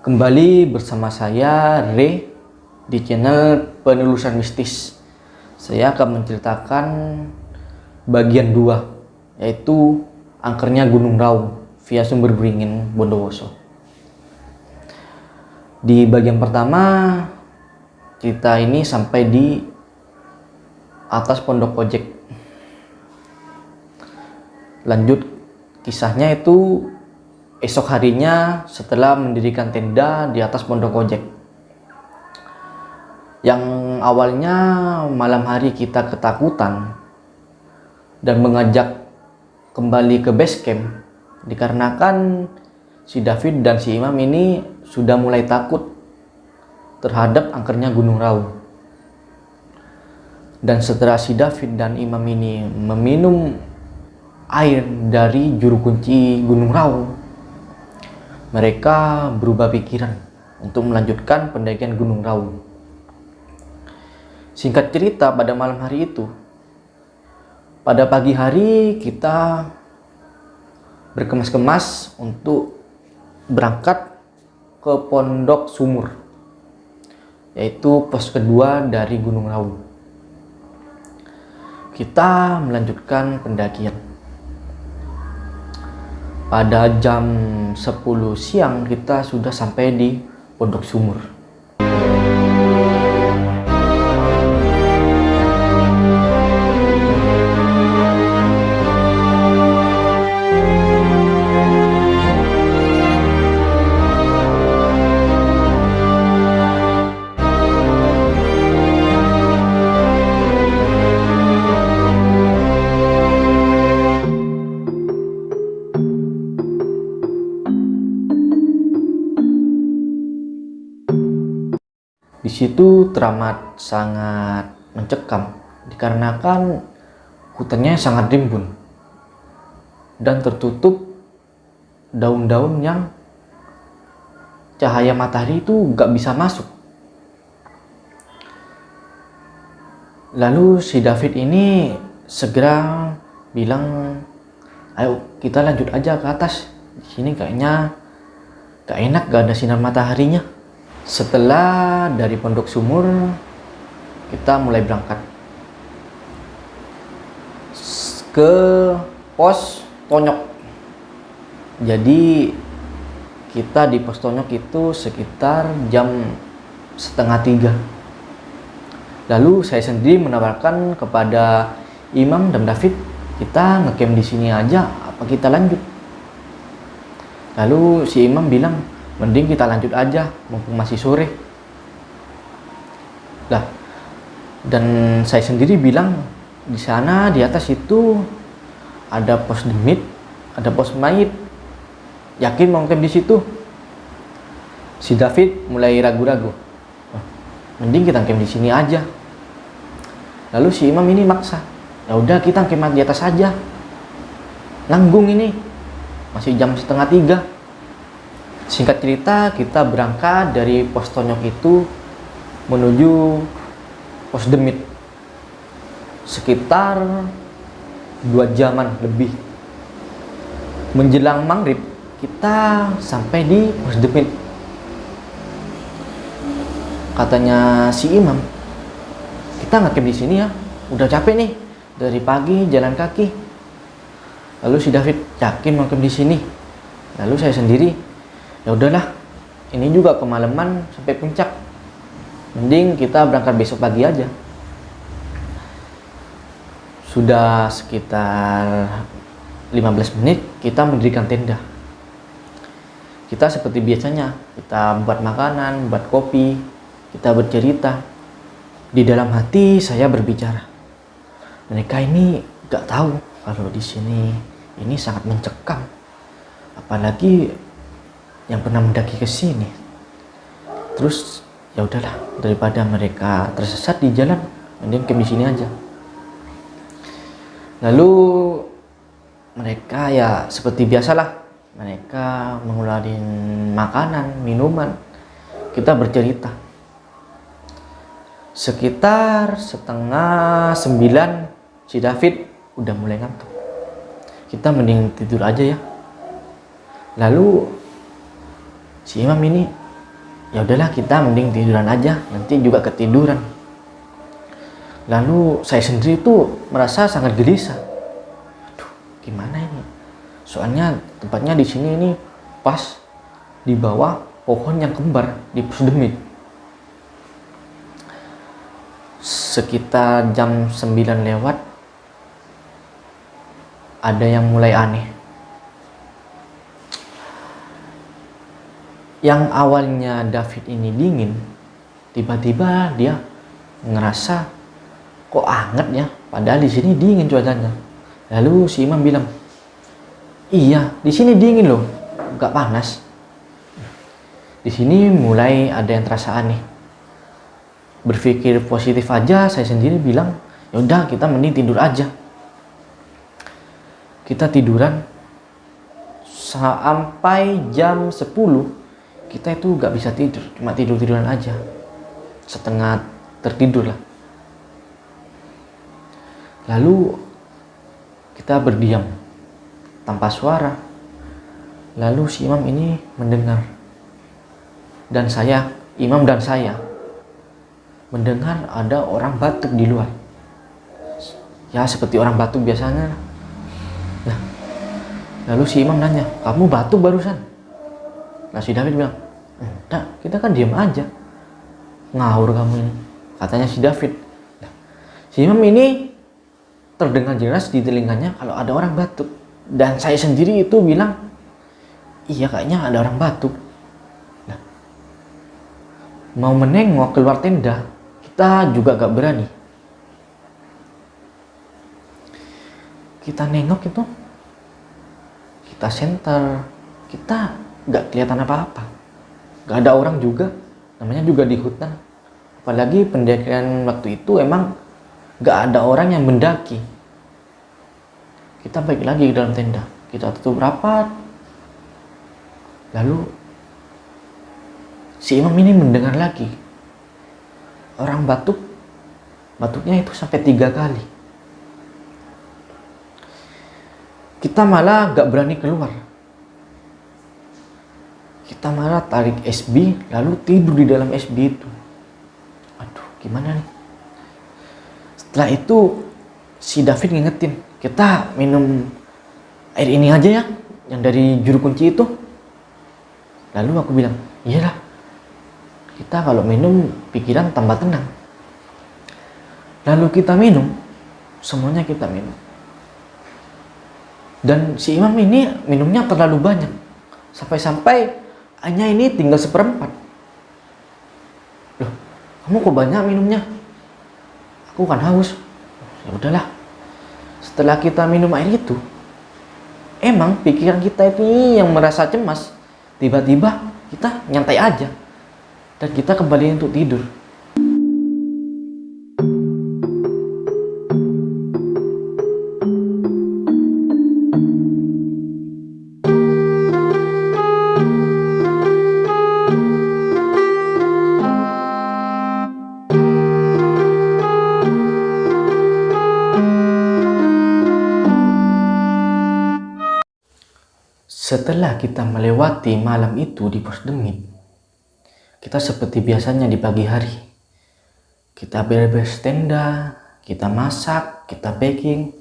Kembali bersama saya Re di channel Penelusuran Mistis. Saya akan menceritakan bagian 2, yaitu angkernya Gunung Raung via sumber beringin Bondowoso. Di bagian pertama, cerita ini sampai di atas pondok ojek. Lanjut kisahnya itu esok harinya setelah mendirikan tenda di atas pondok ojek. Yang awalnya malam hari kita ketakutan dan mengajak kembali ke base camp dikarenakan si David dan si Imam ini sudah mulai takut terhadap angkernya Gunung Raung. Dan setelah si David dan Imam ini meminum air dari juru kunci Gunung Raung, mereka berubah pikiran untuk melanjutkan pendakian Gunung Raung. Singkat cerita, pada malam hari itu, pada pagi hari kita berkemas-kemas untuk berangkat ke Pondok Sumur, yaitu pos kedua dari Gunung Raung. Kita melanjutkan pendakian. Pada jam 10 siang kita sudah sampai di Pondok Sumur. Di situ teramat sangat mencekam dikarenakan hutannya sangat rimbun dan tertutup daun-daun yang cahaya matahari itu gak bisa masuk. Lalu si David ini segera bilang, ayo kita lanjut aja ke atas, di sini kayaknya gak enak, gak ada sinar mataharinya. Setelah dari Pondok Sumur, kita mulai berangkat ke pos Tonyok. Jadi kita di pos Tonyok itu sekitar jam 2:30. Lalu saya sendiri menawarkan kepada Imam dan David, kita ngecamp di sini aja, apa kita lanjut? Lalu si Imam bilang, mending kita lanjut aja, mumpung masih sore. Lah, dan saya sendiri bilang, di sana di atas itu ada pos demit, ada pos mayit. Yakin mau camp di situ? Si David mulai ragu-ragu. Mending kita camp di sini aja. Lalu si Imam ini maksa. Ya udah kita camp di atas aja. Nanggung ini. Masih jam 2:30. Singkat cerita, kita berangkat dari pos Tonyok itu menuju pos demit sekitar 2 jaman lebih. Menjelang maghrib kita sampai di pos demit. Katanya si Imam, kita ngecamp di sini ya, udah capek nih dari pagi jalan kaki. Lalu si David, yakin mau camp di sini? Lalu saya sendiri, ya udahlah, ini juga kemalaman sampai puncak, mending kita berangkat besok pagi aja. Sudah sekitar 15 menit kita mendirikan tenda. Kita seperti biasanya, kita buat makanan, buat kopi, kita bercerita. Di dalam hati saya berbicara, mereka ini gak tahu kalau di sini ini sangat mencekam, apalagi yang pernah mendaki ke sini. Terus ya udahlah, daripada mereka tersesat di jalan, mending camp di sini aja. Lalu mereka ya seperti biasalah, mereka mengeluarkan makanan, minuman. Kita bercerita. Sekitar 8:30 si David udah mulai ngantuk. Kita mending tidur aja ya. Lalu si Imam ini, Ya udahlah, kita mending tiduran aja, nanti juga ketiduran. Lalu saya sendiri tuh merasa sangat gelisah. Aduh, gimana ini? Soalnya tempatnya di sini ini pas di bawah pohon yang kembar di Pos Demit. Sekitar jam 9 lewat, ada yang mulai aneh. Yang awalnya David ini dingin, tiba-tiba dia ngerasa kok hangat ya, padahal di sini dingin cuacanya. Lalu si Imam bilang, iya di sini dingin loh, nggak panas. Di sini mulai ada yang terasa aneh. Berpikir positif aja, saya sendiri bilang, yaudah kita mending tidur aja. Kita tiduran sampai jam 10. Kita itu gak bisa tidur, cuma tiduran aja, setengah tertidur lah. Lalu kita berdiam tanpa suara. Lalu si Imam ini mendengar, dan saya, Imam dan saya mendengar ada orang batuk di luar. Ya seperti orang batuk biasanya. Nah, lalu si Imam nanya, kamu batuk barusan? Nah si David bilang, enggak, kita kan diam aja. Ngawur kamu ini, katanya si David. Nah, si Imam ini terdengar jelas di telinganya kalau ada orang batuk. Dan saya sendiri itu bilang, iya kayaknya ada orang batuk. Nah, mau menengok keluar tenda, kita juga gak berani. Kita nengok itu, kita senter, kita gak kelihatan apa-apa. Gak ada orang juga, namanya juga di hutan. Apalagi pendakian waktu itu emang gak ada orang yang mendaki. Kita balik lagi ke dalam tenda, kita tutup rapat. Lalu si Imam ini mendengar lagi orang batuk. Batuknya itu sampai 3 kali. Kita malah gak berani keluar. Kita malah tarik SB lalu tidur di dalam SB itu. Aduh, gimana nih? Setelah itu si David ngingetin, kita minum air ini aja ya, yang dari juru kunci itu. Lalu aku bilang, iyalah, kita kalau minum pikiran tambah tenang. Lalu kita minum, semuanya kita minum. Dan si Imam ini minumnya terlalu banyak, sampai-sampai hanya ini tinggal 1/4. Loh, kamu kok banyak minumnya? Aku kan haus. Ya udahlah. Setelah kita minum air itu, emang pikiran kita itu yang merasa cemas. Tiba-tiba kita nyantai aja dan kita kembali untuk tidur. Setelah kita melewati malam itu di Pos Demit, kita seperti biasanya di pagi hari. Kita beres-beres tenda, kita masak, kita packing.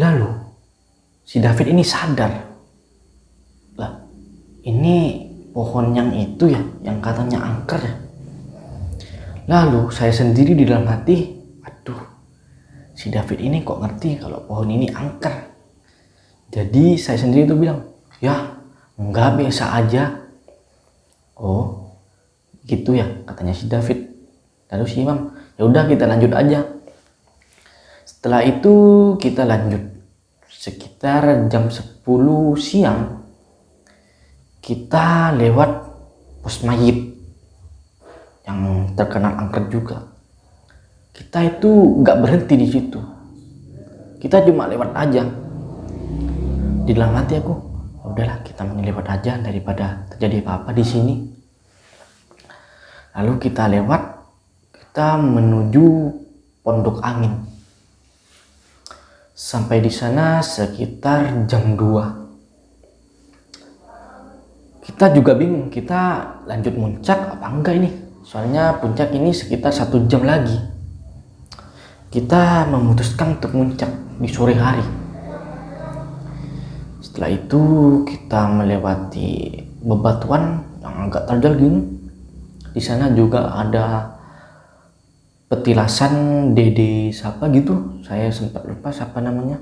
Lalu si David ini sadar, lah ini pohon yang itu ya, yang katanya angker ya. Lalu saya sendiri di dalam hati, aduh, si David ini kok ngerti kalau pohon ini angker. Jadi saya sendiri tuh bilang, ya enggak, biasa aja. Oh gitu ya, katanya si David. Lalu si Imam, ya udah kita lanjut aja. Setelah itu kita lanjut. Sekitar jam 10 siang kita lewat pos mayit yang terkenal angker juga. Kita itu nggak berhenti di situ. Kita cuma lewat aja. Di dalam hati aku, udahlah kita lewat aja daripada terjadi apa-apa di sini. Lalu kita lewat, kita menuju Pondok Angin. Sampai di sana sekitar jam 2. Kita juga bingung, kita lanjut muncak apa enggak ini, soalnya puncak ini sekitar 1 jam lagi. Kita memutuskan untuk muncak di sore hari. Setelah itu kita melewati bebatuan yang agak terjal gini. Di sana juga ada petilasan Dede siapa gitu, saya sempat lupa siapa namanya.